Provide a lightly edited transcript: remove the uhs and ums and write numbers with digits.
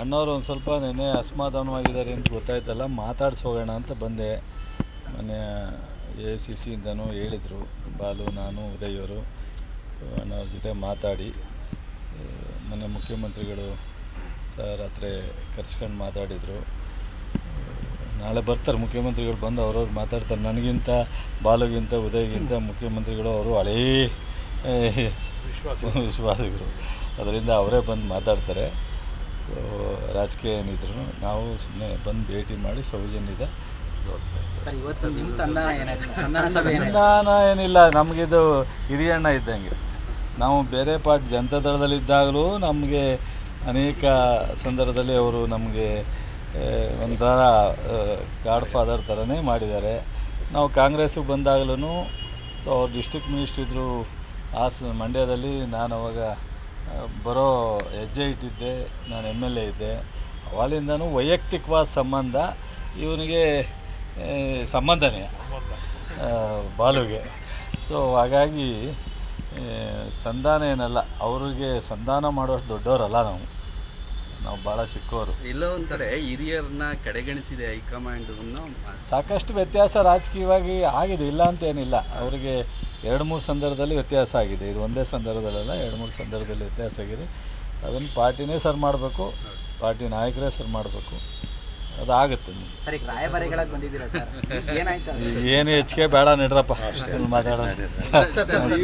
ಅಣ್ಣವ್ರು ಒಂದು ಸ್ವಲ್ಪ ನೆನ್ನೆ ಅಸಮಾಧಾನವಾಗಿದ್ದಾರೆ ಅಂತ ಗೊತ್ತಾಯ್ತಲ್ಲ, ಮಾತಾಡ್ಸೋಗೋಣ ಅಂತ ಬಂದೆ. ಮೊನ್ನೆ AICC ಇಂದನೂ ಹೇಳಿದರು, ಬಾಲು, ನಾನು, ಉದಯ್ ಅವರು ಅಣ್ಣವ್ರ ಜೊತೆ ಮಾತಾಡಿ ಮೊನ್ನೆ ಮುಖ್ಯಮಂತ್ರಿಗಳು ರಾತ್ರಿ ಕರ್ಸ್ಕೊಂಡು ಮಾತಾಡಿದರು. ನಾಳೆ ಬರ್ತಾರೆ ಮುಖ್ಯಮಂತ್ರಿಗಳು, ಬಂದು ಅವ್ರವ್ರು ಮಾತಾಡ್ತಾರೆ. ನನಗಿಂತ, ಬಾಲುಗಿಂತ, ಉದಯ್ಗಿಂತ ಮುಖ್ಯಮಂತ್ರಿಗಳು ಅವರು ಹಳೇ ವಿಶ್ವಾಸಿಗರು, ಅದರಿಂದ ಅವರೇ ಬಂದು ಮಾತಾಡ್ತಾರೆ. ಸೊ ರಾಜಕೀಯ ಏನಿದ್ರು ನಾವು ಸುಮ್ಮನೆ ಬಂದು ಭೇಟಿ ಮಾಡಿ ಸೌಜನ್ಯದ ಸಂಧಾನ ಏನಿಲ್ಲ. ನಮಗಿದು ಹಿರಿಯಣ್ಣ ಇದ್ದಂಗೆ. ನಾವು ಬೇರೆ ಪಾರ್ಟಿ ಜನತಾದಳದಲ್ಲಿದ್ದಾಗಲೂ ನಮಗೆ ಅನೇಕ ಸಂದರ್ಭದಲ್ಲಿ ಅವರು ನಮಗೆ ಒಂಥರ ಗಾಡ್ ಫಾದರ್ ಥರನೇ ಮಾಡಿದ್ದಾರೆ. ನಾವು ಕಾಂಗ್ರೆಸ್ಸಿಗೆ ಬಂದಾಗಲೂ ಸೊ ಅವ್ರು ಡಿಸ್ಟ್ರಿಕ್ಟ್ ಮಿನಿಸ್ಟ್ರ್ ಇದ್ದರು ಮಂಡ್ಯದಲ್ಲಿ. ನಾನು ಅವಾಗ ಬರೋ ಹೆಜ್ಜೆ ಇಟ್ಟಿದ್ದೆ, ನಾನು MLA ಇದ್ದೆ. ಅವಾಗಿಂದನೂ ವೈಯಕ್ತಿಕವಾದ ಸಂಬಂಧ ಇವನಿಗೆ ಸಂಬಂಧನೇ ಬಾಲುಗೆ. ಸೊ ಹಾಗಾಗಿ ಸಂಧಾನ ಏನಲ್ಲ, ಅವ್ರಿಗೆ ಸಂಧಾನ ಮಾಡೋಷ್ಟು ದೊಡ್ಡವರಲ್ಲ ನಾವು ಭಾಳ ಚಿಕ್ಕವರು. ಎಲ್ಲೋ ಒಂದ್ಸರಿ ಹಿರಿಯರನ್ನ ಕಡೆಗಣಿಸಿದೆ ಹೈಕಮಾಂಡ್. ಸಾಕಷ್ಟು ವ್ಯತ್ಯಾಸ ರಾಜಕೀಯವಾಗಿ ಆಗಿದೆ, ಇಲ್ಲ ಅಂತೇನಿಲ್ಲ. ಅವರಿಗೆ 2-3 ಸಂದರ್ಭದಲ್ಲಿ ವ್ಯತ್ಯಾಸ ಆಗಿದೆ. ಇದು ಒಂದೇ ಸಂದರ್ಭದಲ್ಲ, 2-3 ಸಂದರ್ಭದಲ್ಲಿ ವ್ಯತ್ಯಾಸ ಆಗಿದೆ. ಅದನ್ನು ಪಾರ್ಟಿನೇ ಸರ್ ಮಾಡಬೇಕು, ಪಾರ್ಟಿ ನಾಯಕರೇ ಸರ್ ಮಾಡಬೇಕು. ಅದಾಗುತ್ತೆ. ಏನು ಹೆಚ್ಚಿಗೆ ಬೇಡ ನಡ್ರಪ್ಪ, ಮಾತಾಡೋಣ.